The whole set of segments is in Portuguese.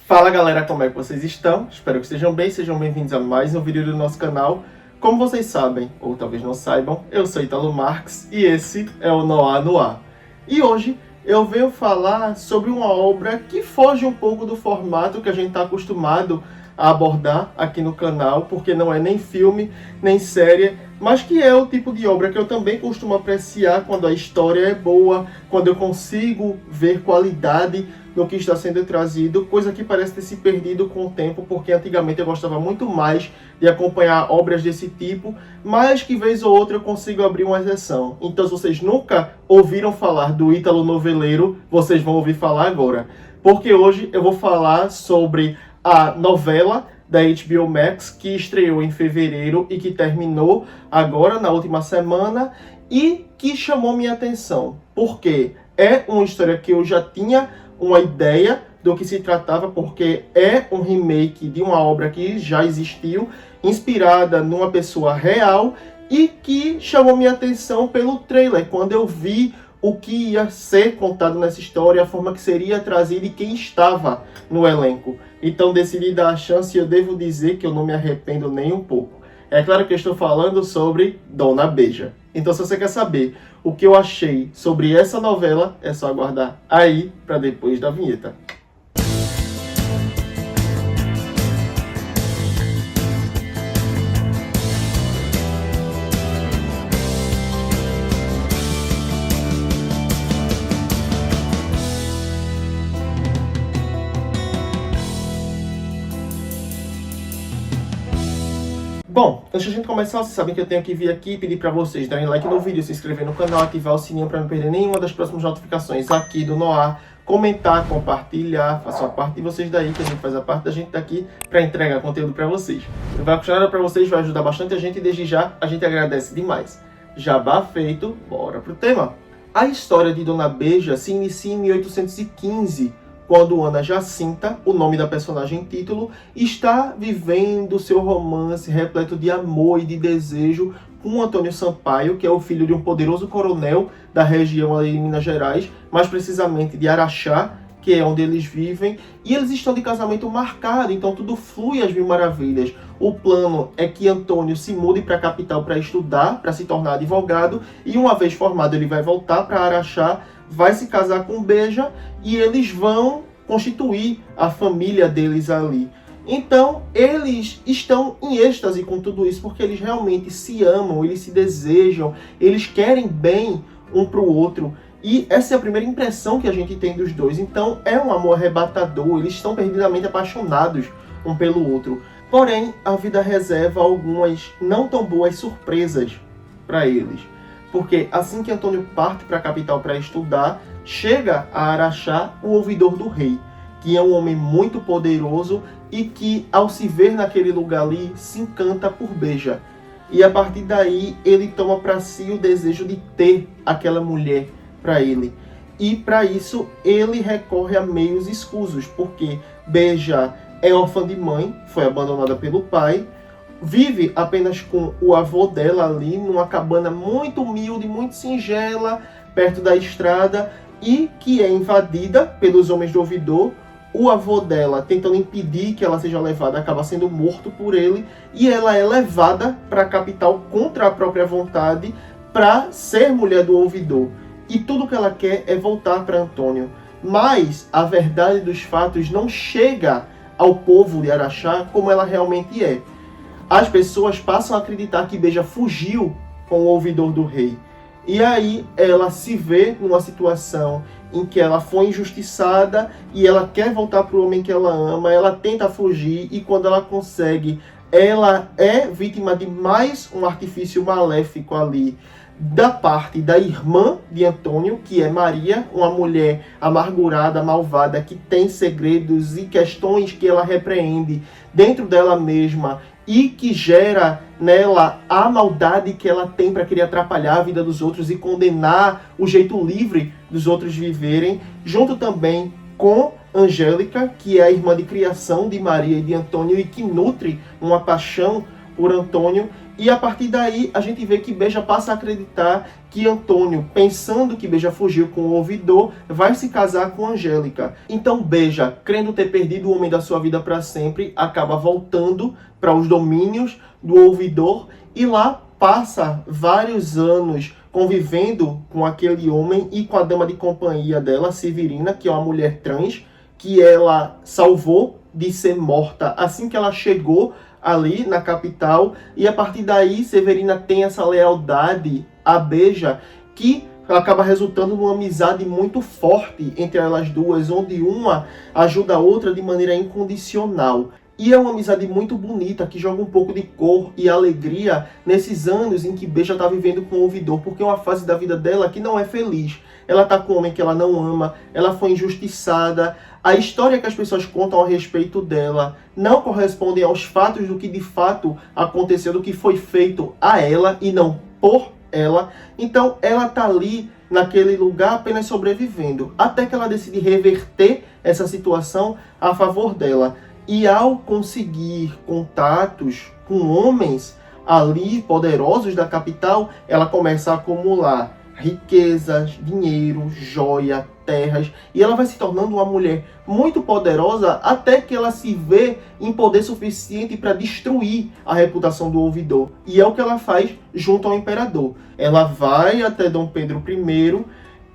Fala galera, como é que vocês estão? Espero que estejam bem, sejam bem-vindos a mais um vídeo do nosso canal. Como vocês sabem, ou talvez não saibam, eu sou Italo Marques e esse é o Noir no Ar. E hoje eu venho falar sobre uma obra que foge um pouco do formato que a gente está acostumado a abordar aqui no canal, porque não é nem filme, nem série, mas que é o tipo de obra que eu também costumo apreciar quando a história é boa, quando eu consigo ver qualidade no que está sendo trazido, coisa que parece ter se perdido com o tempo, porque antigamente eu gostava muito mais de acompanhar obras desse tipo, mas que vez ou outra eu consigo abrir uma exceção. Então, se vocês nunca ouviram falar do Ítalo Noveleiro, vocês vão ouvir falar agora, porque hoje eu vou falar sobre a novela da HBO Max, que estreou em fevereiro e que terminou agora na última semana, e que chamou minha atenção, porque é uma história que eu já tinha uma ideia do que se tratava, porque é um remake de uma obra que já existiu, inspirada numa pessoa real, e que chamou minha atenção pelo trailer, quando eu vi o que ia ser contado nessa história, a forma que seria trazida e quem estava no elenco. Então decidi dar a chance e eu devo dizer que eu não me arrependo nem um pouco. É claro que eu estou falando sobre Dona Beija. Então se você quer saber o que eu achei sobre essa novela, é só aguardar aí para depois da vinheta. Bom, antes de a gente começar, vocês sabem que eu tenho que vir aqui e pedir para vocês darem like no vídeo, se inscrever no canal, ativar o sininho para não perder nenhuma das próximas notificações aqui do Noir, comentar, compartilhar, façam a parte de vocês daí, que a gente faz a parte da gente daqui para entregar conteúdo para vocês. Não vai custar nada para vocês, vai ajudar bastante a gente e desde já a gente agradece demais. Jabá feito, bora pro tema. A história de Dona Beija se inicia em 1815, quando Ana Jacinta, o nome da personagem título, está vivendo seu romance repleto de amor e de desejo com Antônio Sampaio, que é o filho de um poderoso coronel da região ali em Minas Gerais, mais precisamente de Araxá, que é onde eles vivem, e eles estão de casamento marcado, então tudo flui às mil maravilhas. O plano é que Antônio se mude para a capital para estudar, para se tornar advogado, e uma vez formado ele vai voltar para Araxá, vai se casar com Beija e eles vão constituir a família deles ali. Então, eles estão em êxtase com tudo isso, porque eles realmente se amam, eles se desejam, eles querem bem um para o outro. E essa é a primeira impressão que a gente tem dos dois. Então, é um amor arrebatador, eles estão perdidamente apaixonados um pelo outro. Porém, a vida reserva algumas não tão boas surpresas para eles. Porque assim que Antônio parte para a capital para estudar, chega a Araxá o ouvidor do rei, que é um homem muito poderoso e que, ao se ver naquele lugar ali, se encanta por Beija. E a partir daí, ele toma para si o desejo de ter aquela mulher para ele. E para isso, ele recorre a meios escusos, porque Beija é órfã de mãe, foi abandonada pelo pai, vive apenas com o avô dela ali, numa cabana muito humilde, muito singela, perto da estrada, e que é invadida pelos homens do ouvidor. O avô dela, tentando impedir que ela seja levada, acaba sendo morto por ele, e ela é levada para a capital contra a própria vontade, para ser mulher do ouvidor. E tudo que ela quer é voltar para Antônio. Mas a verdade dos fatos não chega ao povo de Araxá como ela realmente é. As pessoas passam a acreditar que Beija fugiu com o ouvidor do rei. E aí ela se vê numa situação em que ela foi injustiçada e ela quer voltar para o homem que ela ama, ela tenta fugir e quando ela consegue, ela é vítima de mais um artifício maléfico ali, da parte da irmã de Antônio, que é Maria, uma mulher amargurada, malvada, que tem segredos e questões que ela repreende dentro dela mesma e que gera nela a maldade que ela tem para querer atrapalhar a vida dos outros e condenar o jeito livre dos outros viverem, junto também com Angélica, que é a irmã de criação de Maria e de Antônio e que nutre uma paixão por Antônio, e a partir daí a gente vê que Beija passa a acreditar que Antônio, pensando que Beija fugiu com o ouvidor, vai se casar com Angélica. Então Beija, crendo ter perdido o homem da sua vida para sempre, acaba voltando para os domínios do ouvidor e lá passa vários anos convivendo com aquele homem e com a dama de companhia dela, Severina, que é uma mulher trans, que ela salvou de ser morta assim que ela chegou ali na capital, e a partir daí Severina tem essa lealdade a Beija, que acaba resultando numa amizade muito forte entre elas duas, onde uma ajuda a outra de maneira incondicional. E é uma amizade muito bonita, que joga um pouco de cor e alegria nesses anos em que Beija está vivendo com o ouvidor, porque é uma fase da vida dela que não é feliz. Ela está com um homem que ela não ama, ela foi injustiçada. A história que as pessoas contam a respeito dela não corresponde aos fatos do que de fato aconteceu, do que foi feito a ela e não por ela. Então ela está ali naquele lugar apenas sobrevivendo, até que ela decide reverter essa situação a favor dela. E ao conseguir contatos com homens ali poderosos da capital, ela começa a acumular riquezas, dinheiro, joia, terras, e ela vai se tornando uma mulher muito poderosa até que ela se vê em poder suficiente para destruir a reputação do ouvidor. E é o que ela faz junto ao imperador. Ela vai até Dom Pedro I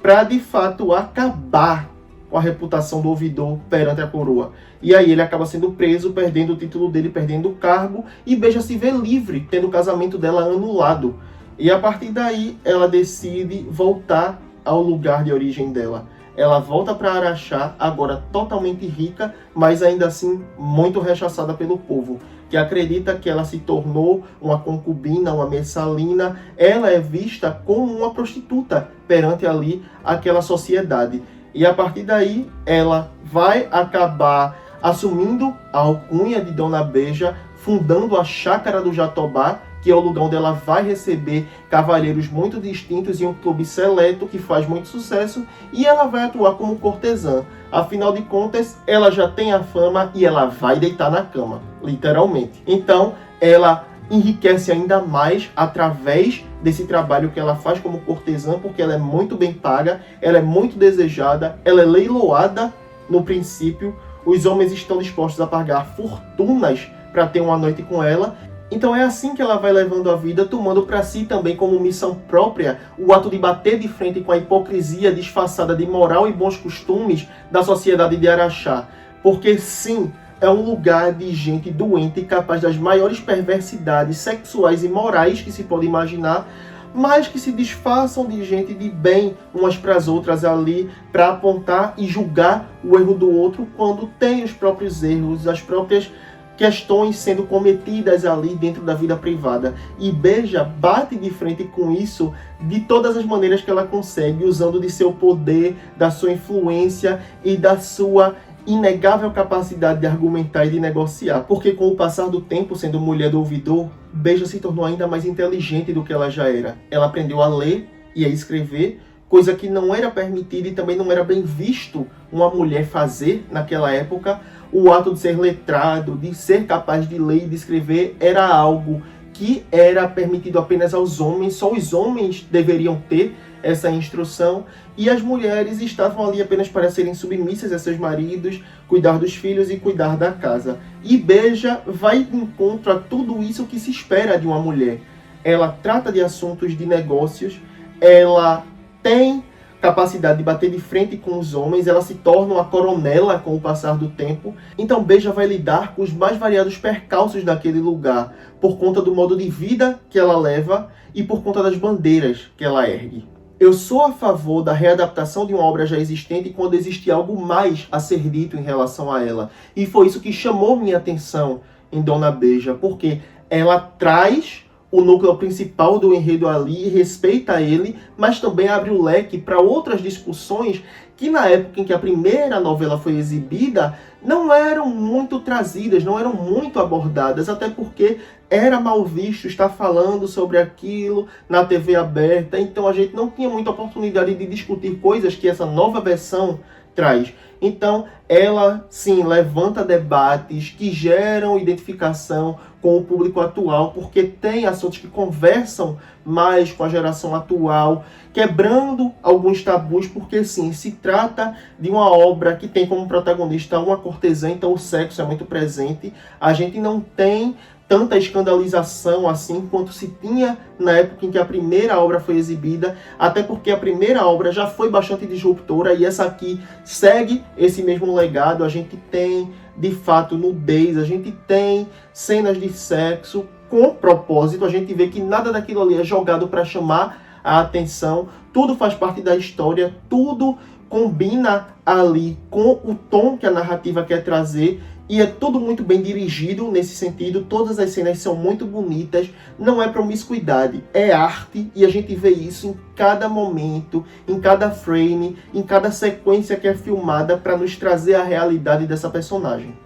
para de fato acabar com a reputação do ouvidor perante a coroa. E aí ele acaba sendo preso, perdendo o título dele, perdendo o cargo, e Beija se vê livre, tendo o casamento dela anulado. E a partir daí ela decide voltar ao lugar de origem dela. Ela volta para Araxá, agora totalmente rica, mas ainda assim muito rechaçada pelo povo, que acredita que ela se tornou uma concubina, uma messalina. Ela é vista como uma prostituta perante ali aquela sociedade. E a partir daí ela vai acabar assumindo a alcunha de Dona Beija, fundando a Chácara do Jatobá, que é o lugar onde ela vai receber cavalheiros muito distintos e um clube seleto que faz muito sucesso, e ela vai atuar como cortesã. Afinal de contas, ela já tem a fama e ela vai deitar na cama, literalmente. Então, ela enriquece ainda mais através desse trabalho que ela faz como cortesã, porque ela é muito bem paga, ela é muito desejada, ela é leiloada no princípio, os homens estão dispostos a pagar fortunas para ter uma noite com ela. Então é assim que ela vai levando a vida, tomando para si também como missão própria o ato de bater de frente com a hipocrisia disfarçada de moral e bons costumes da sociedade de Araxá. Porque sim, é um lugar de gente doente e capaz das maiores perversidades sexuais e morais que se pode imaginar, mas que se disfarçam de gente de bem umas para as outras ali, para apontar e julgar o erro do outro quando tem os próprios erros, as próprias questões sendo cometidas ali dentro da vida privada. E Beija bate de frente com isso de todas as maneiras que ela consegue, usando de seu poder, da sua influência e da sua inegável capacidade de argumentar e de negociar. Porque com o passar do tempo, sendo mulher do ouvidor, Beija se tornou ainda mais inteligente do que ela já era. Ela aprendeu a ler e a escrever, coisa que não era permitida e também não era bem visto uma mulher fazer naquela época. O ato de ser letrado, de ser capaz de ler e de escrever, era algo que era permitido apenas aos homens, só os homens deveriam ter essa instrução, e as mulheres estavam ali apenas para serem submissas a seus maridos, cuidar dos filhos e cuidar da casa. E Beija vai de encontro a tudo isso que se espera de uma mulher. Ela trata de assuntos de negócios, ela tem capacidade de bater de frente com os homens, ela se torna uma coronela com o passar do tempo. Então Beija vai lidar com os mais variados percalços daquele lugar, por conta do modo de vida que ela leva e por conta das bandeiras que ela ergue. Eu sou a favor da readaptação de uma obra já existente quando existe algo mais a ser dito em relação a ela. E foi isso que chamou minha atenção em Dona Beija, porque ela traz o núcleo principal do enredo ali, respeita ele, mas também abre o leque para outras discussões que na época em que a primeira novela foi exibida, não eram muito trazidas, não eram muito abordadas, até porque era mal visto estar falando sobre aquilo na TV aberta, então a gente não tinha muita oportunidade de discutir coisas que essa nova versão traz. Então, ela, sim, levanta debates que geram identificação com o público atual, porque tem assuntos que conversam mais com a geração atual, quebrando alguns tabus, porque, sim, se trata de uma obra que tem como protagonista uma cortesã, então o sexo é muito presente. A gente não tem tanta escandalização assim quanto se tinha na época em que a primeira obra foi exibida, até porque a primeira obra já foi bastante disruptora e essa aqui segue esse mesmo legado. A gente tem, de fato, nudez, a gente tem cenas de sexo com propósito, a gente vê que nada daquilo ali é jogado para chamar a atenção, tudo faz parte da história, tudo combina ali com o tom que a narrativa quer trazer. E é tudo muito bem dirigido nesse sentido, todas as cenas são muito bonitas, não é promiscuidade, é arte, e a gente vê isso em cada momento, em cada frame, em cada sequência que é filmada para nos trazer a realidade dessa personagem.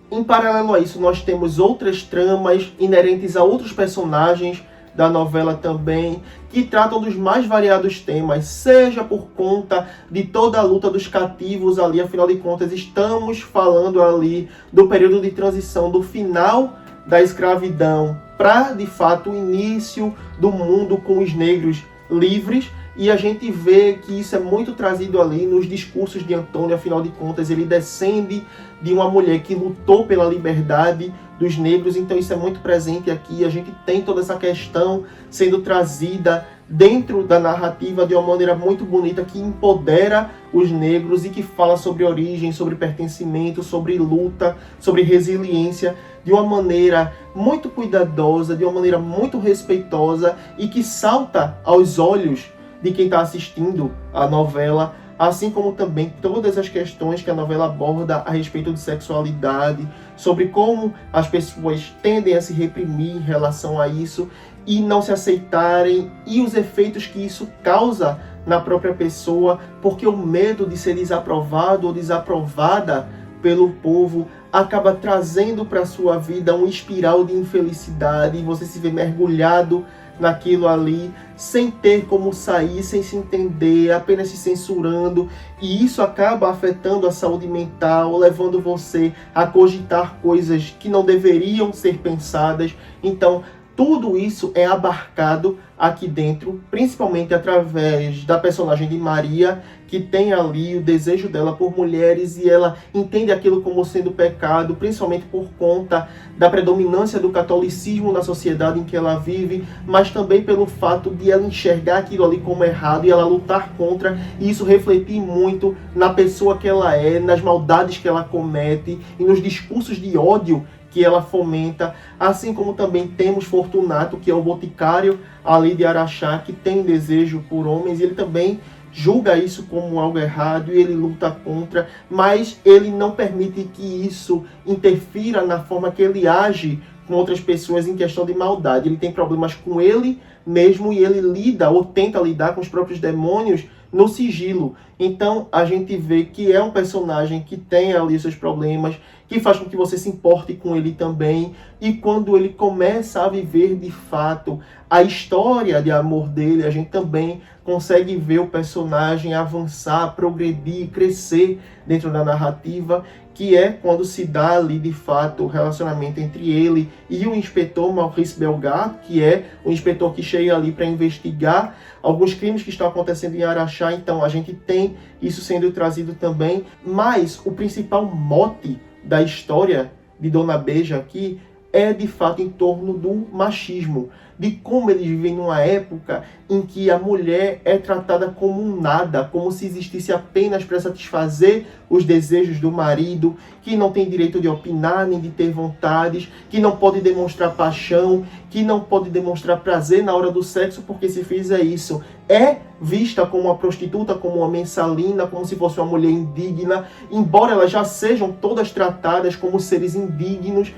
Em paralelo a isso, nós temos outras tramas inerentes a outros personagens da novela também, que tratam dos mais variados temas, seja por conta de toda a luta dos cativos ali, afinal de contas estamos falando ali do período de transição, do final da escravidão para, de fato, o início do mundo com os negros livres, e a gente vê que isso é muito trazido ali nos discursos de Antônio. Afinal de contas, ele descende de uma mulher que lutou pela liberdade dos negros, então isso é muito presente aqui. A gente tem toda essa questão sendo trazida dentro da narrativa de uma maneira muito bonita, que empodera os negros e que fala sobre origem, sobre pertencimento, sobre luta, sobre resiliência, de uma maneira muito cuidadosa, de uma maneira muito respeitosa, e que salta aos olhos de quem está assistindo a novela, assim como também todas as questões que a novela aborda a respeito de sexualidade, sobre como as pessoas tendem a se reprimir em relação a isso e não se aceitarem, e os efeitos que isso causa na própria pessoa, porque o medo de ser desaprovado ou desaprovada pelo povo acaba trazendo para a sua vida uma espiral de infelicidade, e você se vê mergulhado naquilo ali, sem ter como sair, sem se entender, apenas se censurando, e isso acaba afetando a saúde mental, levando você a cogitar coisas que não deveriam ser pensadas. Então, tudo isso é abarcado aqui dentro, principalmente através da personagem de Maria, que tem ali o desejo dela por mulheres, e ela entende aquilo como sendo pecado, principalmente por conta da predominância do catolicismo na sociedade em que ela vive, mas também pelo fato de ela enxergar aquilo ali como errado e ela lutar contra, e isso refletir muito na pessoa que ela é, nas maldades que ela comete e nos discursos de ódio que ela fomenta, assim como também temos Fortunato, que é o boticário ali de Araxá, que tem desejo por homens, e ele também julga isso como algo errado e ele luta contra, mas ele não permite que isso interfira na forma que ele age com outras pessoas em questão de maldade. Ele tem problemas com ele mesmo e ele lida ou tenta lidar com os próprios demônios no sigilo. Então a gente vê que é um personagem que tem ali seus problemas, que faz com que você se importe com ele também, e quando ele começa a viver de fato a história de amor dele, a gente também consegue ver o personagem avançar, progredir, crescer dentro da narrativa, que é quando se dá ali de fato o relacionamento entre ele e o inspetor Maurice Bellegarde, que é o inspetor que chega ali para investigar alguns crimes que estão acontecendo em Araxá. Então a gente tem isso sendo trazido também, mas o principal mote da história de Dona Beija aqui é de fato em torno do machismo, de como eles vivem numa época em que a mulher é tratada como um nada, como se existisse apenas para satisfazer os desejos do marido, que não tem direito de opinar nem de ter vontades, que não pode demonstrar paixão, que não pode demonstrar prazer na hora do sexo, porque se fizer isso é vista como uma prostituta, como uma mensalina, como se fosse uma mulher indigna, embora elas já sejam todas tratadas como seres indignos,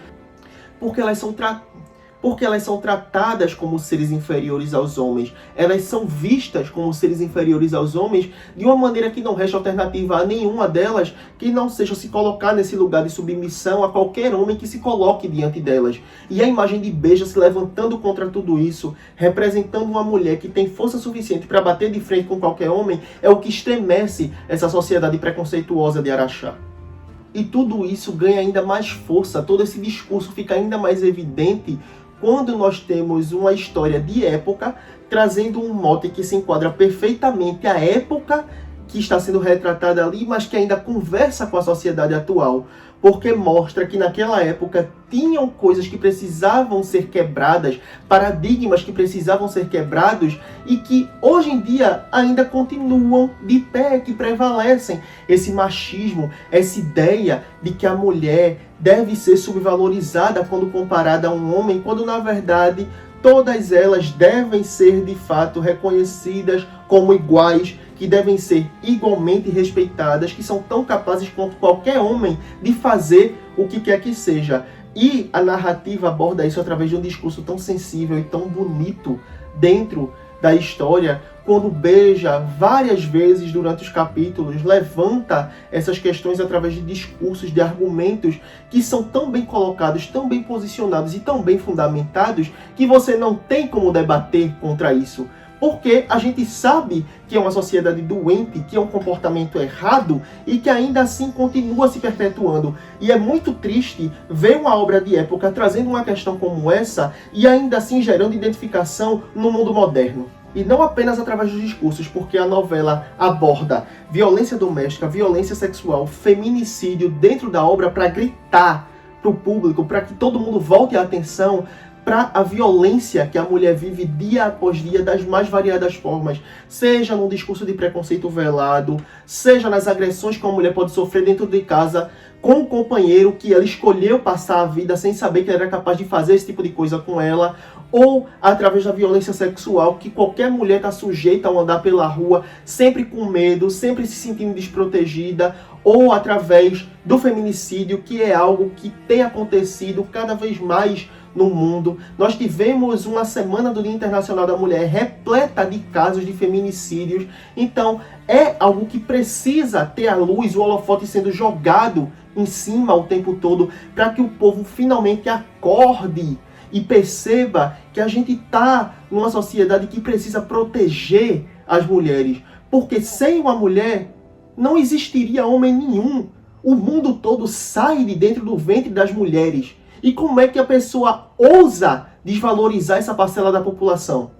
porque elas são porque elas são tratadas como seres inferiores aos homens, elas são vistas como seres inferiores aos homens de uma maneira que não resta alternativa a nenhuma delas que não seja se colocar nesse lugar de submissão a qualquer homem que se coloque diante delas. E a imagem de Beja se levantando contra tudo isso, representando uma mulher que tem força suficiente para bater de frente com qualquer homem, é o que estremece essa sociedade preconceituosa de Araxá. E tudo isso ganha ainda mais força, todo esse discurso fica ainda mais evidente quando nós temos uma história de época trazendo um mote que se enquadra perfeitamente à época que está sendo retratada ali, mas que ainda conversa com a sociedade atual, porque mostra que naquela época tinham coisas que precisavam ser quebradas, paradigmas que precisavam ser quebrados e que hoje em dia ainda continuam de pé, que prevalecem. Esse machismo, essa ideia de que a mulher deve ser subvalorizada quando comparada a um homem, quando na verdade todas elas devem ser de fato reconhecidas como iguais, que devem ser igualmente respeitadas, que são tão capazes quanto qualquer homem de fazer o que quer que seja. E a narrativa aborda isso através de um discurso tão sensível e tão bonito dentro da história, quando Beja, várias vezes durante os capítulos, levanta essas questões através de discursos, de argumentos que são tão bem colocados, tão bem posicionados e tão bem fundamentados que você não tem como debater contra isso. Porque a gente sabe que é uma sociedade doente, que é um comportamento errado e que ainda assim continua se perpetuando. E é muito triste ver uma obra de época trazendo uma questão como essa e ainda assim gerando identificação no mundo moderno. E não apenas através dos discursos, porque a novela aborda violência doméstica, violência sexual, feminicídio dentro da obra para gritar para o público, para que todo mundo volte a atenção para a violência que a mulher vive dia após dia das mais variadas formas, seja num discurso de preconceito velado, seja nas agressões que uma mulher pode sofrer dentro de casa com o companheiro que ela escolheu passar a vida sem saber que ele era capaz de fazer esse tipo de coisa com ela, ou através da violência sexual que qualquer mulher está sujeita ao andar pela rua, sempre com medo, sempre se sentindo desprotegida, ou através do feminicídio, que é algo que tem acontecido cada vez mais no mundo. Nós tivemos uma semana do Dia Internacional da Mulher repleta de casos de feminicídios. Então, é algo que precisa ter a luz, o holofote sendo jogado em cima o tempo todo, para que o povo finalmente acorde e perceba que a gente está numa sociedade que precisa proteger as mulheres. Porque sem uma mulher, não existiria homem nenhum. O mundo todo sai de dentro do ventre das mulheres. E como é que a pessoa ousa desvalorizar essa parcela da população?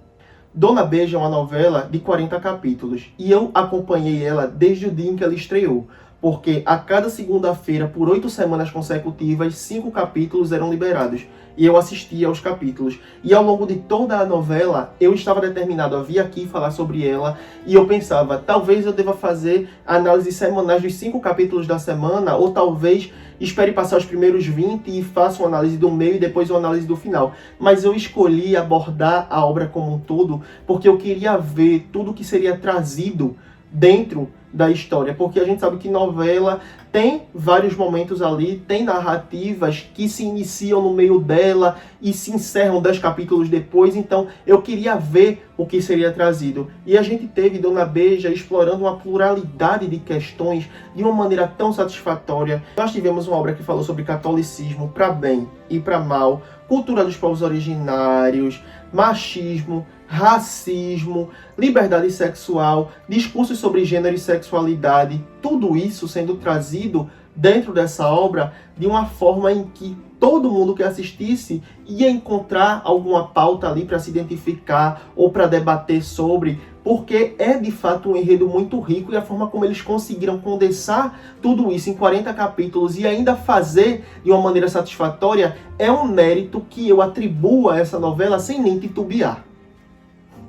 Dona Beja é uma novela de 40 capítulos e eu acompanhei ela desde o dia em que ela estreou, porque a cada segunda-feira, por 8 semanas consecutivas, 5 capítulos eram liberados. E eu assistia aos capítulos. E ao longo de toda a novela, eu estava determinado a vir aqui falar sobre ela. E eu pensava, talvez eu deva fazer análises semanais dos 5 capítulos da semana, ou talvez espere passar os primeiros 20 e faça uma análise do meio e depois uma análise do final. Mas eu escolhi abordar a obra como um todo, porque eu queria ver tudo que seria trazido dentro da história, porque a gente sabe que novela tem vários momentos ali, tem narrativas que se iniciam no meio dela e se encerram 10 capítulos depois, então eu queria ver o que seria trazido. E a gente teve Dona Beja explorando uma pluralidade de questões de uma maneira tão satisfatória. Nós tivemos uma obra que falou sobre catolicismo para bem e para mal, cultura dos povos originários, machismo, racismo, liberdade sexual, discursos sobre gênero e sexualidade, tudo isso sendo trazido dentro dessa obra de uma forma em que todo mundo que assistisse ia encontrar alguma pauta ali para se identificar ou para debater sobre, porque é de fato um enredo muito rico e a forma como eles conseguiram condensar tudo isso em 40 capítulos e ainda fazer de uma maneira satisfatória é um mérito que eu atribuo a essa novela sem nem titubear.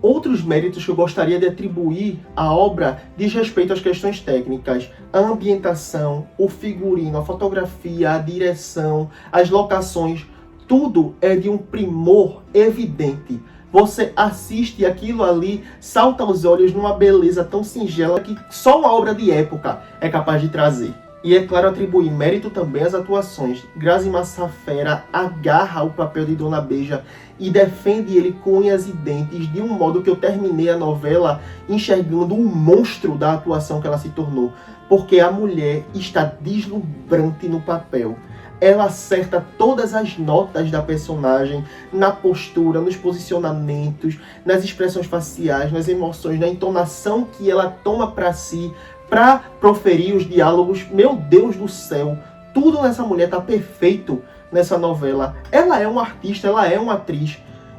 Outros méritos que eu gostaria de atribuir à obra diz respeito às questões técnicas, a ambientação, o figurino, a fotografia, a direção, as locações, tudo é de um primor evidente. Você assiste aquilo ali, salta aos olhos numa beleza tão singela que só uma obra de época é capaz de trazer. E é claro atribuir mérito também às atuações. Grazi Massafera agarra o papel de Dona Beija e defende ele com unhas e dentes, de um modo que eu terminei a novela enxergando um monstro da atuação que ela se tornou. Porque a mulher está deslumbrante no papel. Ela acerta todas as notas da personagem, na postura, nos posicionamentos, nas expressões faciais, nas emoções, na entonação que ela toma para si, para proferir os diálogos. Meu Deus do céu, tudo nessa mulher tá perfeito nessa novela. Ela é uma artista, ela é uma atriz,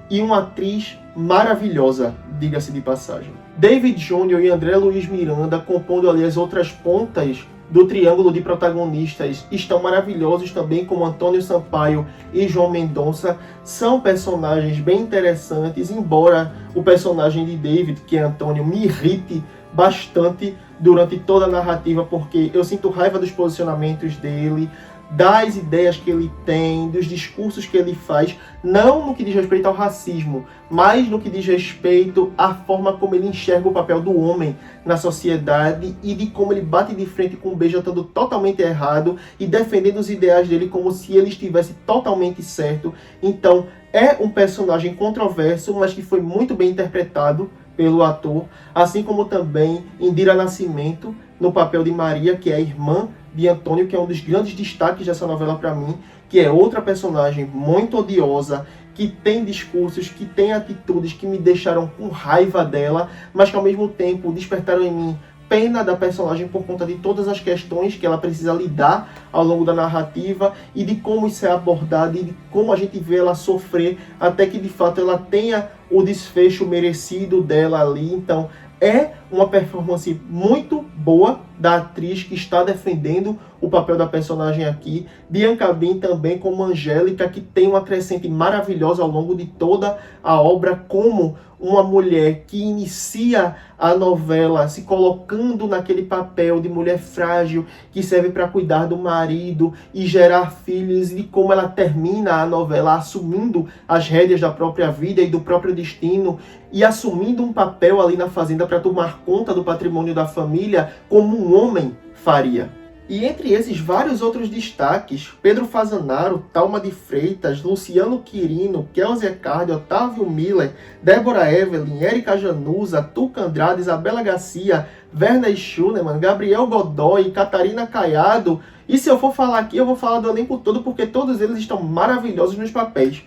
e uma atriz maravilhosa, diga-se de passagem. David Júnior e André Luiz Miranda, compondo ali as outras pontas do triângulo de protagonistas, estão maravilhosos também, como Antônio Sampaio e João Mendonça. São personagens bem interessantes, embora o personagem de David, que é Antônio, me irrite bastante durante toda a narrativa, porque eu sinto raiva dos posicionamentos dele, das ideias que ele tem, dos discursos que ele faz, não no que diz respeito ao racismo, mas no que diz respeito à forma como ele enxerga o papel do homem na sociedade e de como ele bate de frente com o Beija estando totalmente errado e defendendo os ideais dele como se ele estivesse totalmente certo. Então, é um personagem controverso, mas que foi muito bem interpretado pelo ator, assim como também Indira Nascimento, no papel de Maria, que é a irmã de Antônio, que é um dos grandes destaques dessa novela para mim, que é outra personagem muito odiosa, que tem discursos, que tem atitudes que me deixaram com raiva dela, mas que ao mesmo tempo despertaram em mim pena da personagem por conta de todas as questões que ela precisa lidar ao longo da narrativa e de como isso é abordado e de como a gente vê ela sofrer até que de fato ela tenha o desfecho merecido dela ali. Então é uma performance muito boa da atriz que está defendendo o papel da personagem aqui. Bianca Bin também como Angélica, que tem uma crescente maravilhosa ao longo de toda a obra, como uma mulher que inicia a novela se colocando naquele papel de mulher frágil que serve para cuidar do marido e gerar filhos, e como ela termina a novela assumindo as rédeas da própria vida e do próprio destino e assumindo um papel ali na fazenda para tomar conta do patrimônio da família como um homem faria. E entre esses vários outros destaques, Pedro Fasanaro, Thalma de Freitas, Luciano Quirino, Kézia Cardi, Otávio Miller, Débora Evelyn, Érica Januza, Tuca Andrade, Isabela Garcia, Werner Schunemann, Gabriel Godoy, Catarina Caiado. E se eu for falar aqui, eu vou falar do elenco todo, porque todos eles estão maravilhosos nos papéis.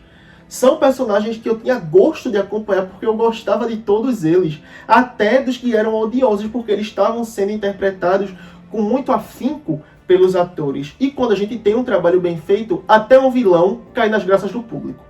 São personagens que eu tinha gosto de acompanhar, porque eu gostava de todos eles, até dos que eram odiosos, porque eles estavam sendo interpretados com muito afinco pelos atores. E quando a gente tem um trabalho bem feito, até um vilão cai nas graças do público.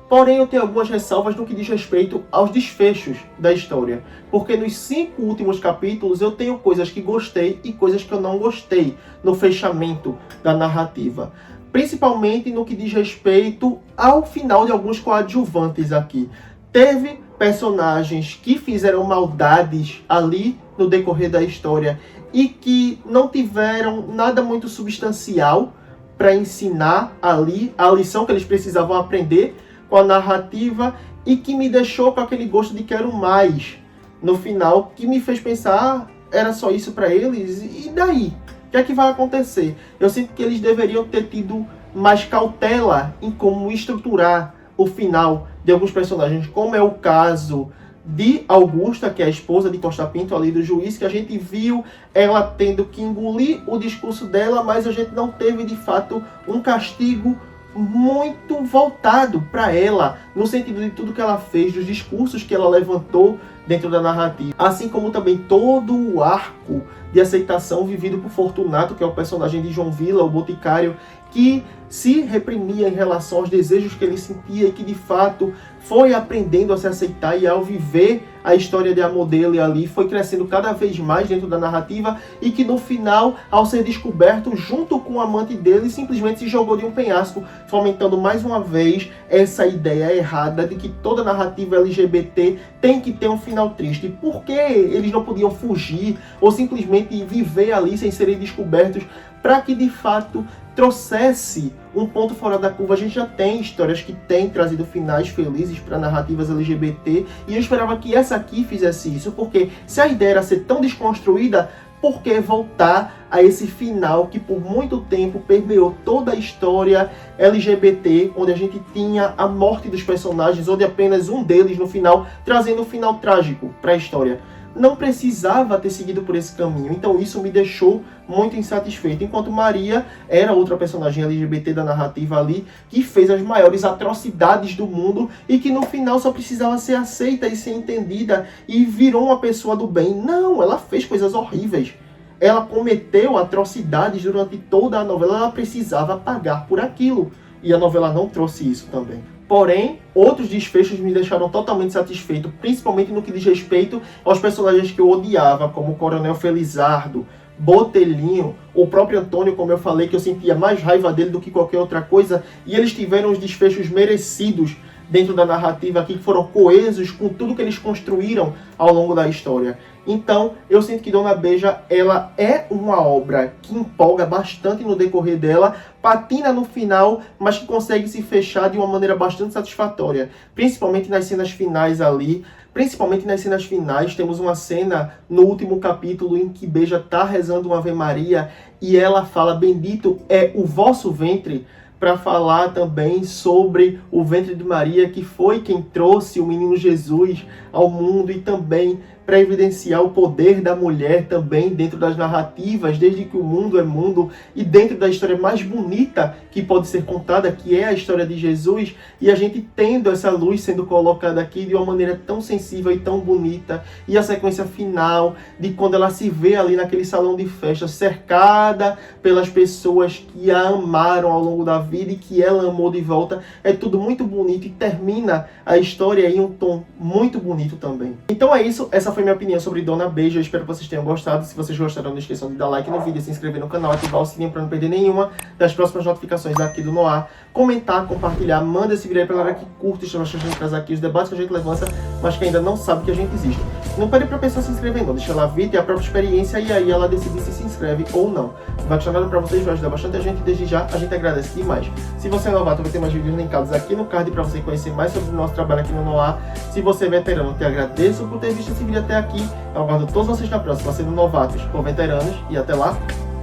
Porém, eu tenho algumas ressalvas no que diz respeito aos desfechos da história. Porque nos 5 últimos capítulos eu tenho coisas que gostei e coisas que eu não gostei no fechamento da narrativa. Principalmente no que diz respeito ao final de alguns coadjuvantes aqui. Teve personagens que fizeram maldades ali no decorrer da história e que não tiveram nada muito substancial para ensinar ali a lição que eles precisavam aprender com a narrativa, e que me deixou com aquele gosto de quero mais no final, que me fez pensar, era só isso para eles? E daí? O que é que vai acontecer? Eu sinto que eles deveriam ter tido mais cautela em como estruturar o final de alguns personagens, como é o caso de Augusta, que é a esposa de Costa Pinto ali do juiz, que a gente viu ela tendo que engolir o discurso dela, mas a gente não teve de fato um castigo muito voltado para ela, no sentido de tudo que ela fez, dos discursos que ela levantou dentro da narrativa, assim como também todo o arco de aceitação vivido por Fortunato, que é o personagem de João Vila, o boticário, que se reprimia em relação aos desejos que ele sentia e que de fato foi aprendendo a se aceitar, e ao viver a história de amor dele ali, foi crescendo cada vez mais dentro da narrativa, e que no final, ao ser descoberto junto com o amante dele, simplesmente se jogou de um penhasco, fomentando mais uma vez essa ideia errada de que toda narrativa LGBT tem que ter um final triste. Por que eles não podiam fugir ou simplesmente viver ali sem serem descobertos, para que de fato trouxesse um ponto fora da curva? A gente já tem histórias que têm trazido finais felizes para narrativas LGBT, e eu esperava que essa aqui fizesse isso, porque se a ideia era ser tão desconstruída, por que voltar a esse final que por muito tempo permeou toda a história LGBT, onde a gente tinha a morte dos personagens, onde apenas um deles no final, trazendo um final trágico para a história. Não precisava ter seguido por esse caminho, então isso me deixou muito insatisfeito. Enquanto Maria era outra personagem LGBT da narrativa ali, que fez as maiores atrocidades do mundo e que no final só precisava ser aceita e ser entendida e virou uma pessoa do bem. Não, ela fez coisas horríveis. Ela cometeu atrocidades durante toda a novela, ela precisava pagar por aquilo. E a novela não trouxe isso também. Porém, outros desfechos me deixaram totalmente satisfeito, principalmente no que diz respeito aos personagens que eu odiava, como o Coronel Felizardo, Botelinho, o próprio Antônio, como eu falei, que eu sentia mais raiva dele do que qualquer outra coisa, e eles tiveram os desfechos merecidos dentro da narrativa aqui, que foram coesos com tudo que eles construíram ao longo da história. Então, eu sinto que Dona Beija, ela é uma obra que empolga bastante no decorrer dela, patina no final, mas que consegue se fechar de uma maneira bastante satisfatória, principalmente nas cenas finais ali. Principalmente nas cenas finais, temos uma cena no último capítulo em que Beija está rezando uma Ave Maria e ela fala: bendito é o vosso ventre, para falar também sobre o ventre de Maria, que foi quem trouxe o menino Jesus ao mundo, e também para evidenciar o poder da mulher também dentro das narrativas, desde que o mundo é mundo, e dentro da história mais bonita que pode ser contada, que é a história de Jesus, e a gente tendo essa luz sendo colocada aqui de uma maneira tão sensível e tão bonita, e a sequência final de quando ela se vê ali naquele salão de festa, cercada pelas pessoas que a amaram ao longo da vida e que ela amou de volta, é tudo muito bonito e termina a história em um tom muito bonito também. Então é isso, essa foi minha opinião sobre Dona Beija. Eu espero que vocês tenham gostado. Se vocês gostaram, não esqueçam de dar like no vídeo, se inscrever no canal, ativar o sininho para não perder nenhuma das próximas notificações aqui do Noir, comentar, compartilhar, manda esse vídeo aí pra galera que curte, chama a gente trazer aqui os debates que a gente levanta, mas que ainda não sabe que a gente existe. Não pede pra pessoa se inscrever não, deixa ela vir, ter a própria experiência e aí ela decidir se inscreve ou não. Não vai custar nada pra vocês, vai ajudar bastante a gente e desde já a gente agradece demais. Se você é novato, vai ter mais vídeos linkados aqui no card pra você conhecer mais sobre o nosso trabalho aqui no Noir. Se você é veterano, te agradeço por ter visto esse vídeo até aqui. Eu aguardo todos vocês na próxima, sendo novatos ou veteranos, e até lá,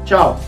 tchau!